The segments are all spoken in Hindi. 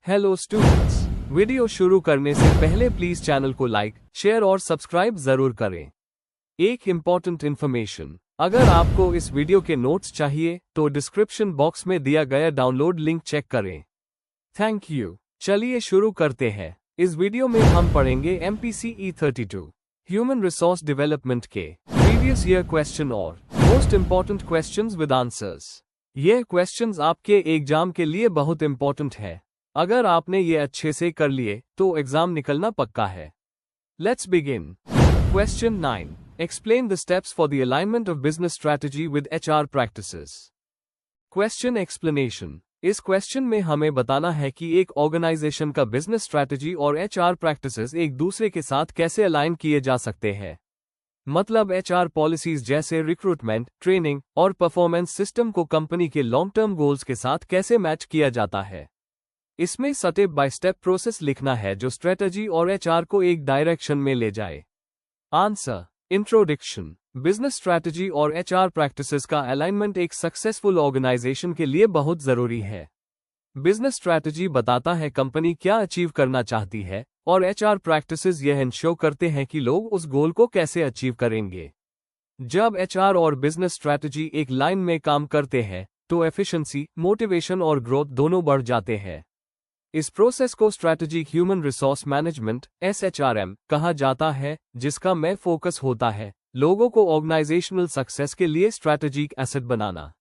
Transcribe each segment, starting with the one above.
हेलो स्टूडेंट्स, वीडियो शुरू करने से पहले प्लीज चैनल को लाइक, शेयर और सब्सक्राइब जरूर करें। एक इम्पॉर्टेंट इन्फॉर्मेशन, अगर आपको इस वीडियो के नोट्स चाहिए तो डिस्क्रिप्शन बॉक्स में दिया गया डाउनलोड लिंक चेक करें। Thank you. चलिए शुरू करते हैं। इस वीडियो में हम पढ़ेंगे MPCE 32 ह्यूमन रिसोर्स डेवलपमेंट के प्रीवियस ईयर क्वेश्चन और most important questions with answers. ये क्वेश्चंस आपके एग्जाम के लिए बहुत इम्पॉर्टेंट है। अगर आपने ये अच्छे से कर लिए तो एग्जाम निकलना पक्का है। Let's begin. Question 9, explain the steps for the alignment of business strategy with HR practices. Question explanation. इस क्वेश्चन में हमें बताना है कि एक ऑर्गेनाइजेशन का बिजनेस स्ट्रैटेजी और HR प्रैक्टिसेस एक दूसरे के साथ कैसे अलाइन किए जा सकते हैं। मतलब HR पॉलिसीज जैसे रिक्रूटमेंट, ट्रेनिंग और परफॉर्मेंस सिस्टम को कंपनी के लॉन्ग टर्म गोल्स के साथ कैसे मैच किया जाता है। इसमें स्टेप बाय स्टेप प्रोसेस लिखना है जो स्ट्रेटजी और HR को एक डायरेक्शन में ले जाए। आंसर। इंट्रोडक्शन। बिजनेस स्ट्रैटेजी और HR प्रैक्टिसेस का अलाइनमेंट एक सक्सेसफुल ऑर्गेनाइजेशन के लिए बहुत जरूरी है। बिजनेस स्ट्रैटेजी बताता है कंपनी क्या अचीव करना चाहती है और HR प्रैक्टिसेस यह इंश्योर करते हैं कि लोग उस गोल को कैसे अचीव करेंगे। जब HR और बिजनेस स्ट्रैटेजी एक लाइन में काम करते हैं तो एफिशिएंसी, मोटिवेशन और ग्रोथ दोनों बढ़ जाते हैं। इस प्रोसेस को strategic human resource management SHRM कहा जाता है, जिसका मेन फोकस होता है लोगों को ऑर्गेनाइजेशनल सक्सेस के लिए स्ट्रैटेजिक एसेट बनाना।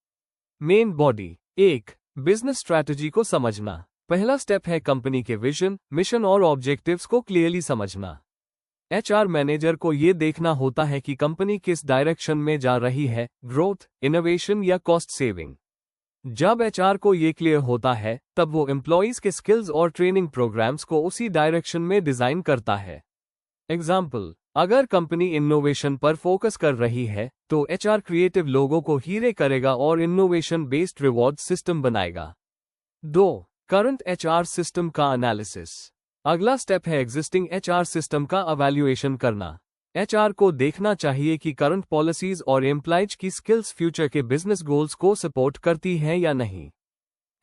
Main body. 1. बिजनेस स्ट्रैटेजी को समझना। पहला स्टेप है कंपनी के विजन, मिशन और ऑब्जेक्टिव्स को क्लियरली समझना। HR मैनेजर को यह देखना होता है कि कंपनी किस डायरेक्शन में जा रही है, ग्रोथ, इनोवेशन या कॉस्ट सेविंग। जब HR को ये क्लियर होता है तब वो एम्प्लॉइज के स्किल्स और ट्रेनिंग प्रोग्राम्स को उसी डायरेक्शन में डिजाइन करता है। एग्जाम्पल, अगर कंपनी इनोवेशन पर फोकस कर रही है तो HR क्रिएटिव लोगों को हीरे करेगा और इनोवेशन बेस्ड रिवॉर्ड सिस्टम बनाएगा। 2. करंट HR सिस्टम का एनालिसिस। अगला स्टेप है एग्जिस्टिंग HR सिस्टम का इवैल्यूएशन करना। HR को देखना चाहिए कि करंट पॉलिसीज और एम्प्लॉइज की स्किल्स फ्यूचर के बिजनेस गोल्स को सपोर्ट करती हैं या नहीं।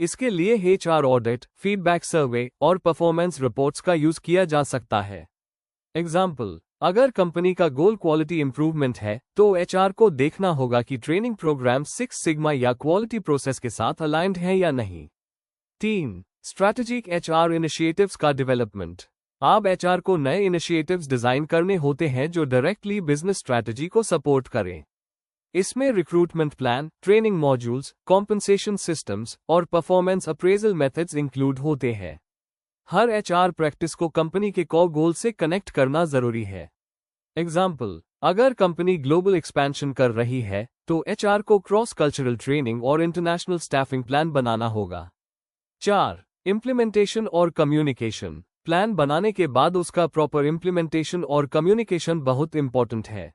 इसके लिए HR ऑडिट, फीडबैक सर्वे और परफॉर्मेंस रिपोर्ट्स का यूज किया जा सकता है। एग्जाम्पल, अगर कंपनी का गोल क्वालिटी इंप्रूवमेंट है तो HR को देखना होगा कि ट्रेनिंग प्रोग्राम 6 सिग्मा या क्वालिटी प्रोसेस के साथ अलाइंड है या नहीं। 3. स्ट्रैटेजिक HR इनिशिएटिव्स का डेवलपमेंट। अब HR को नए इनिशिएटिव्स डिजाइन करने होते हैं जो डायरेक्टली बिजनेस स्ट्रैटेजी को सपोर्ट करें। इसमें recruitment plan, training modules, compensation systems और परफॉर्मेंस अप्रेजल मेथड्स इंक्लूड होते हैं। हर HR प्रैक्टिस को कंपनी के कोर गोल से कनेक्ट करना जरूरी है। एग्जाम्पल, अगर कंपनी ग्लोबल एक्सपेंशन कर रही है तो HR को क्रॉस कल्चरल ट्रेनिंग और इंटरनेशनल स्टाफिंग प्लान बनाना होगा। 4. इम्प्लीमेंटेशन और कम्युनिकेशन। प्लान बनाने के बाद उसका प्रॉपर इम्प्लीमेंटेशन और कम्युनिकेशन बहुत इंपॉर्टेंट है।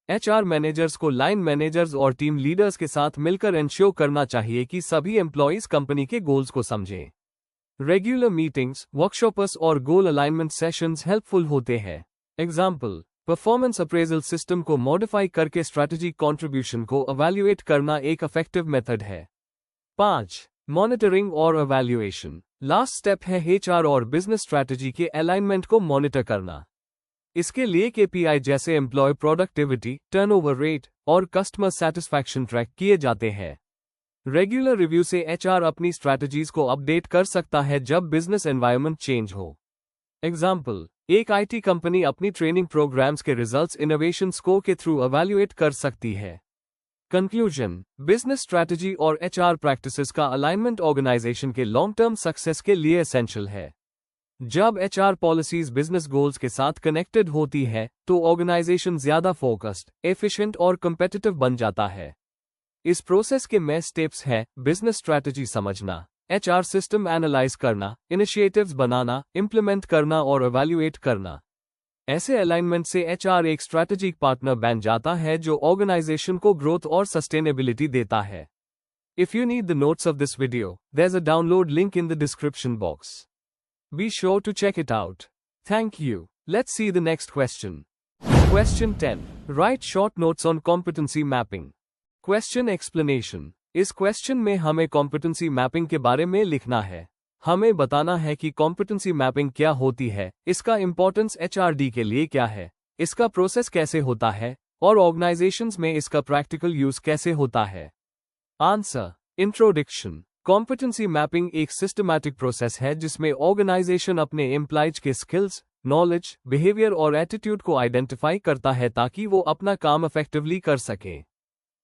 HR मैनेजर्स को लाइन मैनेजर्स और टीम लीडर्स के साथ मिलकर इंश्योर करना चाहिए कि सभी एम्प्लॉइज कंपनी के गोल्स को समझें। रेगुलर मीटिंग्स, वर्कशॉप्स और गोल अलाइनमेंट सेशंस हेल्पफुल होते हैं। एग्जाम्पल, परफॉर्मेंस अप्रेजल सिस्टम को मॉडिफाई करके स्ट्रैटेजिक कंट्रीब्यूशन को इवैल्यूएट करना एक इफेक्टिव मेथड है। 5. मॉनिटरिंग और इवैल्यूएशन। लास्ट स्टेप है HR और बिजनेस स्ट्रैटेजी के अलाइनमेंट को मॉनिटर करना। इसके लिए KPI जैसे एम्प्लॉय प्रोडक्टिविटी, टर्नओवर रेट और कस्टमर सेटिस्फैक्शन ट्रैक किए जाते हैं। रेगुलर रिव्यू से HR अपनी स्ट्रैटेजीज को अपडेट कर सकता है जब बिजनेस एनवायरनमेंट चेंज हो। एग्जाम्पल, एक IT कंपनी अपनी ट्रेनिंग प्रोग्राम्स के रिजल्ट्स इनोवेशन स्कोर के थ्रू इवैल्यूएट कर सकती है। कंक्लूजन, बिजनेस स्ट्रैटेजी और HR प्रैक्टिसेस का अलाइनमेंट ऑर्गेनाइजेशन के लॉन्ग टर्म सक्सेस के लिए एसेंशियल है। जब HR पॉलिसीज बिजनेस गोल्स के साथ कनेक्टेड होती है तो ऑर्गेनाइजेशन ज्यादा फोकस्ड, एफिशिएंट और कम्पिटिटिव बन जाता है। इस प्रोसेस के मेन स्टेप्स हैं बिजनेस स्ट्रैटेजी समझना, HR सिस्टम एनालाइज करना, इनिशिएटिव्स बनाना, इम्प्लीमेंट करना और इवैल्यूएट करना। ऐसे अलाइनमेंट से HR एक स्ट्रैटेजिक पार्टनर बन जाता है जो ऑर्गेनाइजेशन को ग्रोथ और सस्टेनेबिलिटी देता है। If you need the notes of this video, there's a download link in the description box. Be sure to check it out. Thank you. Let's see the next question. Question 10. Write short notes on competency mapping. Question explanation. इस क्वेश्चन में हमें कॉम्पिटेंसी मैपिंग के बारे में लिखना है। हमें बताना है कि कॉम्पिटेंसी मैपिंग क्या होती है, इसका इंपॉर्टेंस एचआरडी के लिए क्या है, इसका प्रोसेस कैसे होता है और ऑर्गेनाइजेशंस में इसका प्रैक्टिकल यूज कैसे होता है। आंसर। इंट्रोडक्शन। कॉम्पिटेंसी मैपिंग एक सिस्टमैटिक प्रोसेस है जिसमें ऑर्गेनाइजेशन अपने एम्प्लॉयज के स्किल्स, नॉलेज, बिहेवियर और एटीट्यूड को आइडेंटिफाई करता है ताकि वो अपना काम इफेक्टिवली कर सके।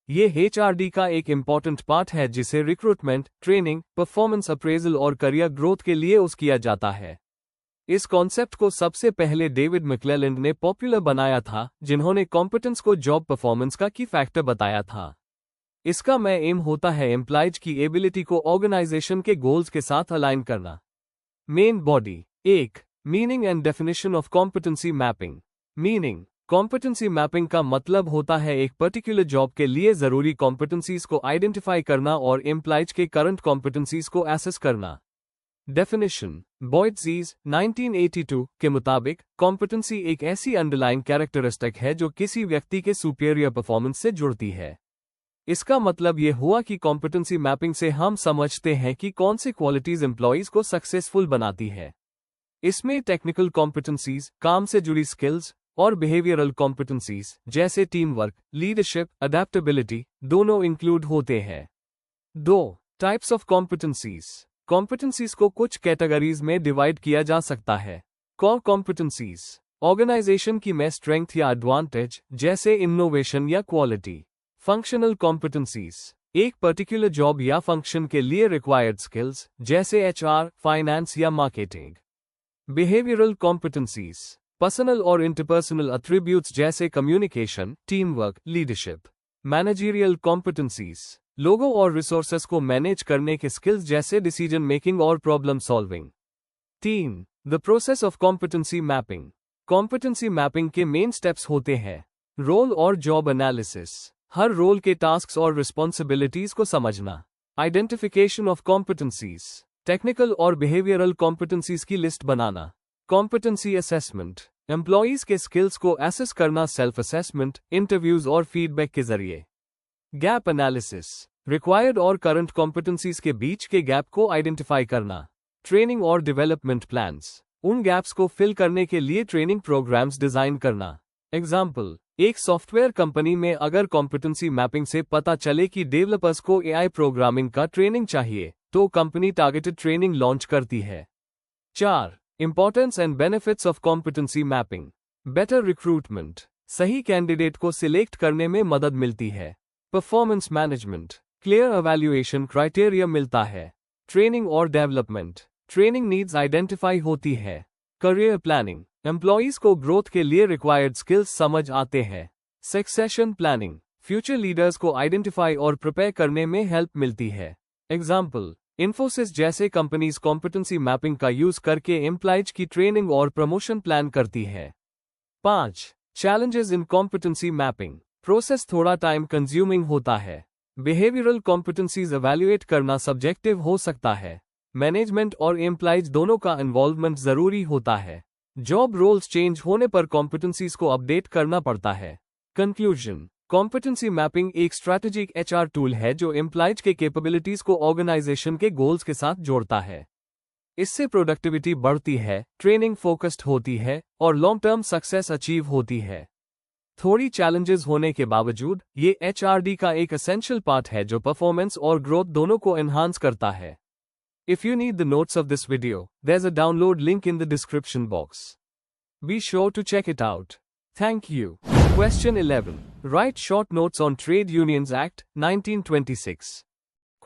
ये एचआरडी का एक इम्पॉर्टेंट पार्ट है जिसे रिक्रूटमेंट, ट्रेनिंग, परफॉर्मेंस अप्रेजल और करियर ग्रोथ के लिए यूज किया जाता है। इस कॉन्सेप्ट को सबसे पहले डेविड मैक्लेलैंड ने पॉपुलर बनाया था, जिन्होंने कॉम्पिटेंस को जॉब परफॉर्मेंस का की फैक्टर बताया था। इसका एम होता है एम्प्लॉयज की एबिलिटी को ऑर्गेनाइजेशन के गोल्स के साथ अलाइन करना। Main body. 1. Meaning and definition of competency mapping. Meaning. Competency mapping का मतलब होता है एक पर्टिकुलर जॉब के लिए जरूरी कॉम्पिटेंसीज को आइडेंटिफाई करना और एम्प्लॉयज के करंट कॉम्पिटेंसीज को एसेस करना। डेफिनेशन। बॉयट्जीज 1982 के मुताबिक कॉम्पिटेंसी एक ऐसी अंडरलाइन कैरेक्टरिस्टिक है जो किसी व्यक्ति के सुपीरियर परफॉर्मेंस से जुड़ती है। इसका मतलब ये हुआ कि कॉम्पिटेंसी मैपिंग से हम समझते हैं कि कौन सी क्वालिटीज एम्प्लॉयज को सक्सेसफुल बनाती है। इसमें टेक्निकल कॉम्पिटेंसीज, काम से जुड़ी स्किल्स, और बिहेवियरल कॉम्पिटेंसीज जैसे टीम वर्क, लीडरशिप, अडेप्टेबिलिटी दोनों इंक्लूड होते हैं। 2. Types of competencies. कॉम्पिटेंसीज को कुछ कैटेगरीज में डिवाइड किया जा सकता है। कोर कॉम्पिटेंसीज, ऑर्गेनाइजेशन की में स्ट्रेंथ या एडवांटेज जैसे इनोवेशन या क्वालिटी। फंक्शनल कॉम्पिटेंसीज, एक पर्टिकुलर जॉब या फंक्शन के लिए रिक्वायर्ड स्किल्स जैसे एचआर, फाइनेंस या मार्केटिंग। बिहेवियरल कॉम्पिटेंसीज, पर्सनल और इंटरपर्सनल एट्रीब्यूट्स जैसे communication, team work, leadership. Managerial competencies, लोगों और रिसोर्सेस को मैनेज करने के स्किल्स जैसे डिसीजन मेकिंग और problem solving. 3. The process of competency mapping. Competency mapping के मेन स्टेप्स होते हैं। रोल और जॉब एनालिसिस, हर रोल के टास्क्स और रिस्पॉन्सिबिलिटीज को समझना। आइडेंटिफिकेशन ऑफ कॉम्पिटेंसीज, टेक्निकल और बिहेवियरल कॉम्पिटेंसीज की लिस्ट बनाना। कॉम्पिटेंसी असेसमेंट, एम्प्लॉयज के स्किल्स को एसेस करना सेल्फ असेसमेंट, इंटरव्यूज और फीडबैक के जरिए। गैप एनालिसिस, रिक्वायर्ड और करंट कॉम्पिटेंसीज के बीच के गैप को आइडेंटिफाई करना। ट्रेनिंग और डेवलपमेंट प्लान्स, उन गैप्स को फिल करने के लिए ट्रेनिंग प्रोग्राम्स डिजाइन करना। एग्जाम्पल, एक सॉफ्टवेयर कंपनी में अगर कॉम्पिटेंसी मैपिंग से पता चले कि डेवलपर्स को एआई प्रोग्रामिंग का ट्रेनिंग चाहिए, तो कंपनी टारगेटेड ट्रेनिंग लॉन्च करती है। 4. Importance and benefits of competency mapping. Better recruitment, सही कैंडिडेट को सिलेक्ट करने में मदद मिलती है। Performance management, clear evaluation criteria मिलता है। ट्रेनिंग और डेवलपमेंट, ट्रेनिंग नीड्स आइडेंटिफाई होती है। करियर प्लानिंग, एम्प्लॉयज को ग्रोथ के लिए रिक्वायर्ड स्किल्स समझ आते हैं। सक्सेशन प्लानिंग, फ्यूचर लीडर्स को आइडेंटिफाई और प्रिपेयर करने में हेल्प मिलती है। एग्जाम्पल, इन्फोसिस जैसे कंपनीज कॉम्पिटेंसी मैपिंग का यूज करके एम्प्लॉयज की ट्रेनिंग और प्रमोशन प्लान करती है। 5. Challenges in competency mapping. Process थोड़ा टाइम कंज्यूमिंग होता है। बिहेवियरल कॉम्पिटेंसीज एवेल्युएट करना सब्जेक्टिव हो सकता है। मैनेजमेंट और एम्प्लॉयज दोनों का इन्वॉल्वमेंट जरूरी होता है। जॉब रोल्स चेंज होने पर कॉम्पिटेंसीज को अपडेट करना पड़ता है। कंक्लूजन, कॉम्पिटेंसी मैपिंग एक स्ट्रैटेजिक एचआर टूल है जो एम्प्लॉयज के कैपेबिलिटीज को ऑर्गेनाइजेशन के गोल्स के साथ जोड़ता है। इससे प्रोडक्टिविटी बढ़ती है, ट्रेनिंग फोकस्ड होती है और लॉन्ग टर्म सक्सेस अचीव होती है। थोड़ी चैलेंजेस होने के बावजूद ये एचआरडी का एक एसेंशियल पार्ट है जो परफॉर्मेंस और ग्रोथ दोनों को एनहांस करता है। If you need the notes of this video, there's a download link in the description box. Be sure to check it out. Thank you. Question 11. Write short notes on Trade Unions Act, 1926.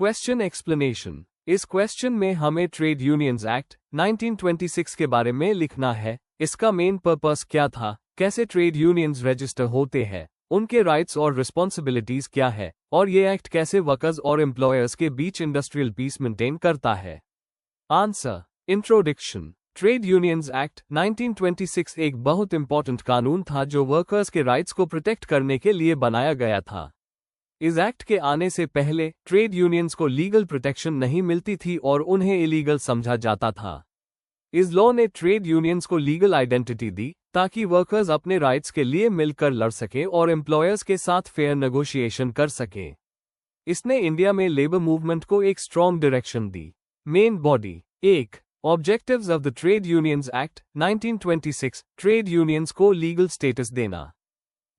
Question explanation. इस क्वेश्चन में हमें ट्रेड यूनियंस एक्ट 1926 के बारे में लिखना है। इसका मेन पर्पस क्या था, कैसे ट्रेड यूनियंस रजिस्टर होते हैं, उनके राइट्स और रिस्पॉन्सिबिलिटीज क्या है, और ये एक्ट कैसे वर्कर्स और एम्प्लॉयर्स के बीच इंडस्ट्रियल पीस मेंटेन करता है। Answer. Introduction. Trade unions act 1926 एक बहुत इंपॉर्टेंट कानून था जो वर्कर्स के राइट्स को प्रोटेक्ट करने के लिए बनाया गया था। इस एक्ट के आने से पहले ट्रेड यूनियंस को लीगल प्रोटेक्शन नहीं मिलती थी और उन्हें इलीगल समझा जाता था। इस लॉ ने ट्रेड यूनियंस को लीगल आइडेंटिटी दी ताकि वर्कर्स अपने राइट्स के लिए मिलकर लड़ सकें और एम्प्लॉयर्स के साथ फेयर नेगोशिएशन कर सकें। इसने इंडिया में लेबर मूवमेंट को एक strong direction the. Main body. 1. Objectives of the trade unions act 1926, trade unions को लीगल स्टेटस देना,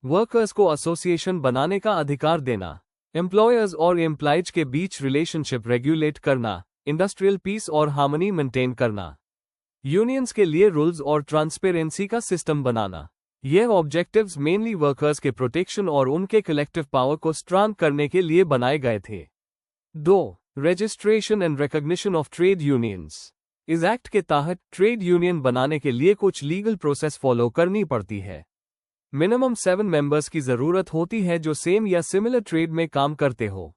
वर्कर्स को एसोसिएशन बनाने का अधिकार देना, एम्प्लॉयर्स और एम्प्लॉइज के बीच रिलेशनशिप रेगुलेट करना, इंडस्ट्रियल पीस और हार्मनी मेंटेन करना, यूनियंस के लिए रूल्स और ट्रांसपेरेंसी का सिस्टम बनाना। यह ऑब्जेक्टिव्स मेनली वर्कर्स के प्रोटेक्शन और उनके कलेक्टिव पावर को स्ट्रांग करने के लिए बनाए गए थे। 2. Registration and recognition of trade unions. इस एक्ट के तहत ट्रेड यूनियन बनाने के लिए कुछ लीगल प्रोसेस फॉलो करनी पड़ती है। मिनिमम 7 मेंबर्स की जरूरत होती है जो सेम या सिमिलर ट्रेड में काम करते हो।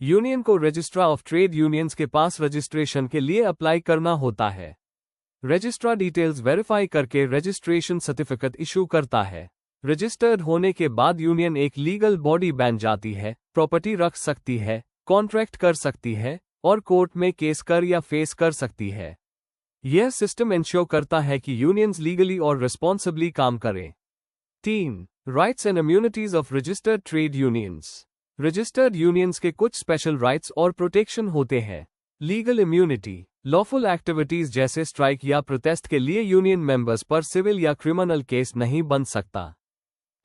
यूनियन को रजिस्ट्रार ऑफ ट्रेड यूनियंस के पास रजिस्ट्रेशन के लिए अप्लाई करना होता है। रजिस्ट्रार डिटेल्स वेरीफाई करके रजिस्ट्रेशन सर्टिफिकेट इशू करता है। रजिस्टर्ड होने के बाद यूनियन एक लीगल बॉडी बन जाती है, प्रॉपर्टी रख सकती है, कॉन्ट्रैक्ट कर सकती है और कोर्ट में केस कर या फेस कर सकती है। यह सिस्टम इंश्योर करता है कि यूनियंस लीगली और रिस्पॉन्सिबली काम करें। 3. Rights and immunities of registered trade unions. Registered unions के कुछ स्पेशल राइट्स और प्रोटेक्शन होते हैं। लीगल इम्यूनिटी, लॉफुल एक्टिविटीज जैसे स्ट्राइक या प्रोटेस्ट के लिए यूनियन मेंबर्स पर सिविल या क्रिमिनल केस नहीं बन सकता।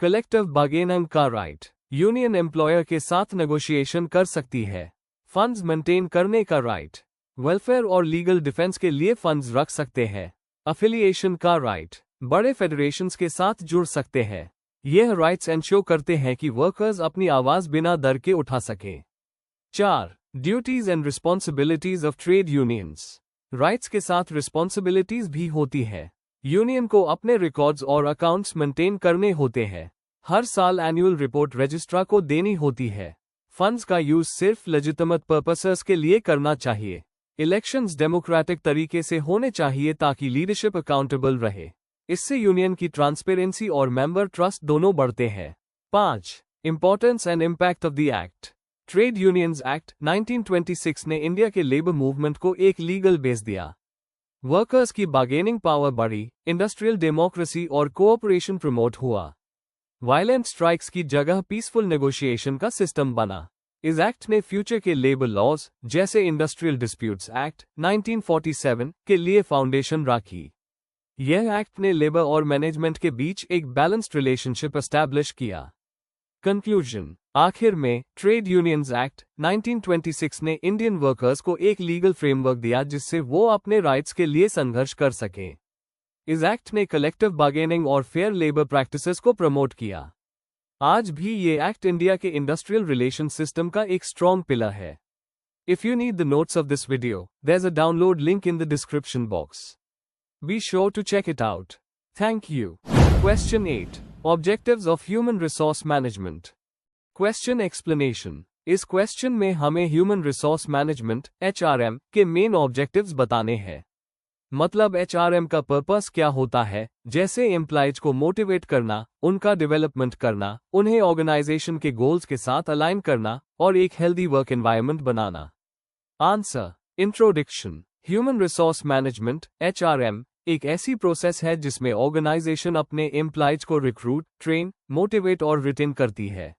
कलेक्टिव बार्गेनिंग का राइट, यूनियन एम्प्लॉयर के साथ नेगोशिएशन कर सकती है। फंड्स मेंटेन करने का राइट, वेलफेयर और लीगल डिफेंस के लिए फंड्स रख सकते हैं। अफिलिएशन का राइट, बड़े फेडरेशंस के साथ जुड़ सकते हैं। यह राइट्स एंश्योर करते हैं कि वर्कर्स अपनी आवाज बिना डर के उठा सकें। 4. Duties and responsibilities of trade unions. Rights के साथ रिस्पॉन्सिबिलिटीज भी होती है। यूनियन को अपने रिकॉर्ड्स और अकाउंट्स मेंटेन करने होते हैं। हर साल एनुअल रिपोर्ट रजिस्ट्रार को देनी होती है। फंड्स का यूज सिर्फ लेजिटिमेट पर्पसेस के लिए करना चाहिए। इलेक्शंस डेमोक्रेटिक तरीके से होने चाहिए ताकि लीडरशिप अकाउंटेबल रहे। इससे यूनियन की ट्रांसपेरेंसी और मेंबर ट्रस्ट दोनों बढ़ते हैं। 5. Importance and impact of the act. Trade unions act 1926 ने इंडिया के लेबर मूवमेंट को एक लीगल बेस दिया। वर्कर्स की बार्गेनिंग पावर बढ़ी, इंडस्ट्रियल डेमोक्रेसी और कोऑपरेशन प्रमोट हुआ। वायलेंट स्ट्राइक्स की जगह पीसफुल नेगोशिएशन का सिस्टम बना। इस एक्ट ने फ्यूचर के लेबर लॉज जैसे इंडस्ट्रियल डिस्प्यूट्स एक्ट 1947 के लिए फाउंडेशन रखी। यह एक्ट ने लेबर और मैनेजमेंट के बीच एक बैलेंस्ड रिलेशनशिप एस्टैब्लिश किया। कंक्लूजन, आखिर में ट्रेड यूनियंस एक्ट 1926 ने इंडियन वर्कर्स को एक लीगल फ्रेमवर्क दिया जिससे वो अपने राइट्स के लिए संघर्ष कर सकें। इस एक्ट ने कलेक्टिव बार्गेनिंग और फेयर लेबर प्रैक्टिसेस को प्रमोट किया। आज भी ये एक्ट इंडिया के इंडस्ट्रियल रिलेशन सिस्टम का एक स्ट्रॉन्ग पिलर है। If you need the notes of this video, there is a download link in the description box. Be sure to check it out. Thank you. Question 8. Objectives of Human Resource Management. Question explanation. इस क्वेश्चन में हमें ह्यूमन रिसोर्स मैनेजमेंट HRM के मेन ऑब्जेक्टिव्स बताने हैं। मतलब HRM का पर्पस क्या होता है, जैसे एम्प्लॉयज को मोटिवेट करना, उनका डेवलपमेंट करना, उन्हें ऑर्गेनाइजेशन के गोल्स के साथ अलाइन करना और एक हेल्दी वर्क एनवायरनमेंट बनाना। Answer. Introduction. Human resource management HRM एक ऐसी प्रोसेस है जिसमें ऑर्गेनाइजेशन अपने एम्प्लॉयज को रिक्रूट, ट्रेन, मोटिवेट और रिटेन करती है।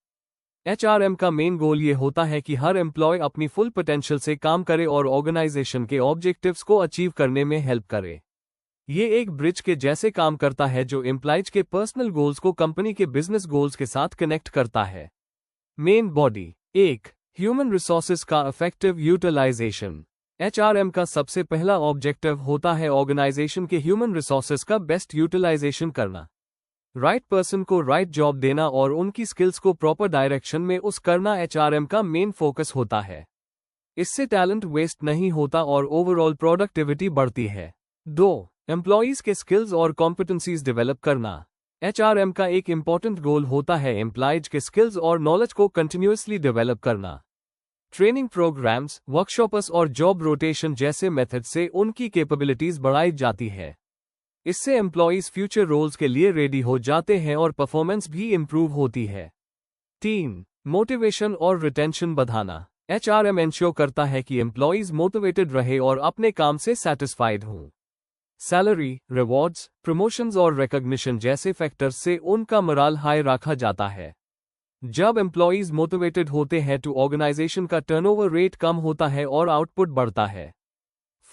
HRM का मेन गोल ये होता है कि हर एम्प्लॉय अपनी फुल पोटेंशियल से काम करे और ऑर्गेनाइजेशन के ऑब्जेक्टिव्स को अचीव करने में हेल्प करे। ये एक ब्रिज के जैसे काम करता है जो एम्प्लॉयज के पर्सनल गोल्स को कंपनी के बिजनेस गोल्स के साथ कनेक्ट करता है। Main body. 1. ह्यूमन रिसोर्सेज का इफेक्टिव यूटिलाइजेशन. HRM का सबसे पहला ऑब्जेक्टिव होता है ऑर्गेनाइजेशन के ह्यूमन रिसोर्सेज का बेस्ट यूटिलाइजेशन करना। राइट पर्सन को राइट जॉब देना और उनकी स्किल्स को प्रॉपर डायरेक्शन में उस करना HRM का मेन फोकस होता है। इससे टैलेंट वेस्ट नहीं होता और ओवरऑल प्रोडक्टिविटी बढ़ती है। 2. एम्प्लॉयज के स्किल्स और कॉम्पिटेंसीज डेवलप करना. HRM का एक इंपॉर्टेंट गोल होता है एम्प्लॉयज के स्किल्स और नॉलेज को कंटिन्यूअसली डेवलप करना। ट्रेनिंग प्रोग्राम्स, वर्कशॉप्स और जॉब रोटेशन जैसे मेथड से उनकी कैपेबिलिटीज बढ़ाई जाती है। इससे एम्प्लॉयज फ्यूचर रोल्स के लिए रेडी हो जाते हैं और परफॉर्मेंस भी इंप्रूव होती है। 3. मोटिवेशन और रिटेंशन बढ़ाना. HRM इंश्योर करता है कि एम्प्लॉयज मोटिवेटेड रहे और अपने काम से सेटिस्फाइड हों। सैलरी, रिवॉर्ड्स, प्रमोशंस और रिकॉग्निशन जैसे फैक्टर्स से उनका मोराल हाई रखा जाता है। जब एम्प्लॉयज मोटिवेटेड होते हैं तो ऑर्गेनाइजेशन का टर्नओवर रेट कम होता है और आउटपुट बढ़ता है।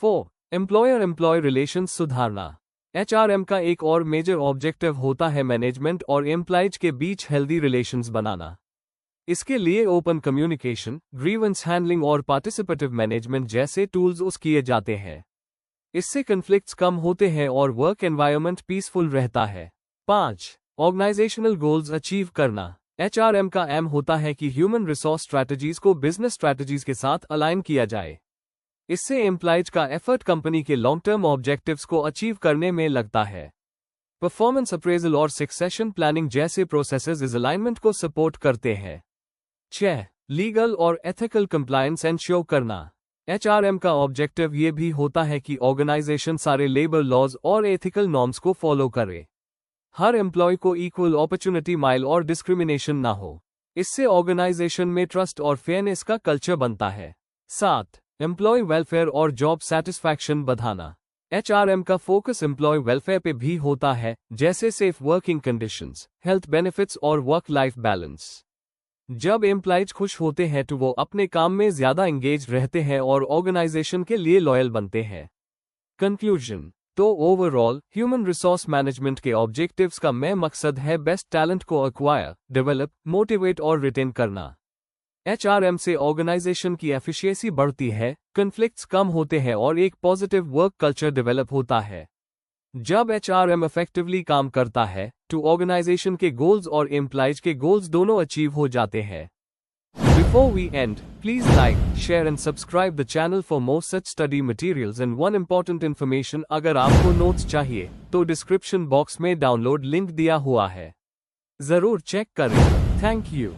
4. एम्प्लॉयर एम्प्लॉय रिलेशंस सुधारना। एचआरएम का एक और मेजर ऑब्जेक्टिव होता है मैनेजमेंट और एम्प्लॉयज के बीच हेल्दी रिलेशंस बनाना। इसके लिए ओपन कम्युनिकेशन, ग्रीवेंस हैंडलिंग और पार्टिसिपेटिव मैनेजमेंट जैसे टूल्स यूज किए जाते हैं। इससे कन्फ्लिक्ट्स कम होते हैं और वर्क एनवायरनमेंट पीसफुल रहता है। 5. ऑर्गेनाइजेशनल गोल्स अचीव करना। एचआरएम का एम होता है कि ह्यूमन रिसोर्स स्ट्रैटेजीज को बिजनेस स्ट्रैटेजीज के साथ अलाइन किया जाए। इससे एम्प्लॉयज का एफर्ट कंपनी के लॉन्ग टर्म ऑब्जेक्टिव्स को अचीव करने में लगता है। परफॉर्मेंस अप्रेजल और सक्सेशन प्लानिंग जैसे प्रोसेसेस इस अलाइनमेंट को सपोर्ट करते हैं। 6. लीगल और एथिकल कंप्लायंस एंश्योर करना। एचआरएम का ऑब्जेक्टिव ये भी होता है कि ऑर्गेनाइजेशन सारे लेबर लॉज और एथिकल नॉर्म्स को फॉलो करे। हर एम्प्लॉय को इक्वल अपॉर्चुनिटी माइल और डिस्क्रिमिनेशन ना हो। इससे ऑर्गेनाइजेशन में ट्रस्ट और फेयरनेस का कल्चर बनता है। 7. एम्प्लॉय वेलफेयर और जॉब सेटिस्फैक्शन बढ़ाना। एचआरएम का फोकस एम्प्लॉय वेलफेयर पे भी होता है, जैसे safe working conditions, health benefits और वर्क लाइफ बैलेंस। जब एम्प्लॉयज खुश होते हैं तो वो अपने काम में ज्यादा एंगेज रहते हैं और ऑर्गेनाइजेशन के लिए लॉयल बनते हैं। कंक्लूजन। तो ओवरऑल ह्यूमन रिसोर्स मैनेजमेंट के ऑब्जेक्टिव्स का मेन मकसद है बेस्ट टैलेंट को एक्वायर, डेवलप, मोटिवेट और रिटेन करना। एचआरएम से ऑर्गेनाइजेशन की एफिशिएंसी बढ़ती है, कन्फ्लिक्ट्स कम होते हैं और एक पॉजिटिव वर्क कल्चर डेवलप होता है। जब एचआरएम इफेक्टिवली काम करता है तो ऑर्गेनाइजेशन के गोल्स और एम्प्लॉयज के गोल्स दोनों अचीव हो जाते हैं। Before we end, please like, share and subscribe the channel for more such study materials and one important information। अगर आपको नोट्स चाहिए तो डिस्क्रिप्शन बॉक्स में डाउनलोड लिंक दिया हुआ है, जरूर चेक करें। Thank you.